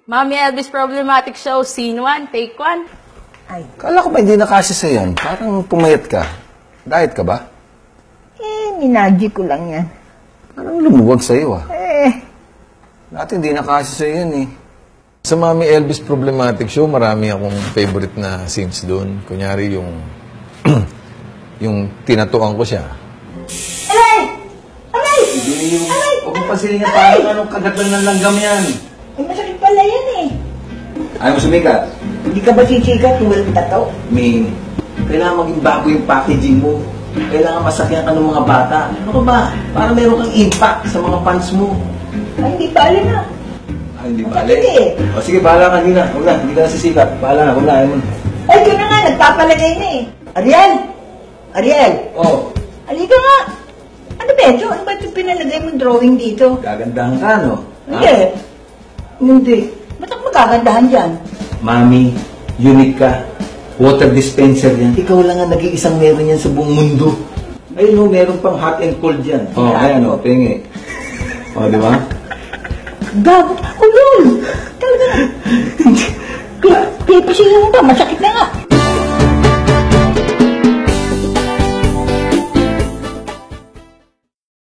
Mommy Elvis Problematic Show, Scene 1, Take 1. Ay, Kala ko ba hindi nakasya sa yan? Parang pumayat ka. Diet ka ba? minadji ko lang yan. Parang lumuwag sa'yo ah. Dati hindi nakasya sa yan eh. Sa Mommy Elvis Problematic Show, marami akong favorite na scenes doon. Kunyari yung yung tinatuan ko siya. Aray! Aray! Huwag mo pansinin niya parang anong kagat lang ng langgam yan. Ay, masakit pala yan eh. Ayaw mo sumikat? Hindi ka ba sisikat kung walang tato? Ming, kailangan maging bago yung packaging mo. Kailangan masakyan ka ng mga bata. Ano ka ba? Para meron kang impact sa mga fans mo. Ay, hindi pala na. Ay, hindi ba? Masakit eh. O sige, bahala ka nila. Huwag na, hindi ka na sisikat. Bahala na, huwag na, ayaw mo na. Ay, ito na nga, nagpapalagay na eh. Ariel! Ariel! Oh, Halika nga. Ano ba ito? Ano ba ito pinalagay mong drawing dito? gagandahan ka, no? Hindi. Hindi. Ba't ako magagandahan dyan? Mami, unique ka. Water dispenser yan. Ikaw lang ang nag-iisang meron yan sa buong mundo. Ayun o, meron pang hot and cold yan. Oh, ayan o, pingi. O, di ba? Gago ako yun! Talaga na. Pipisilin mo ba? Masakit na nga.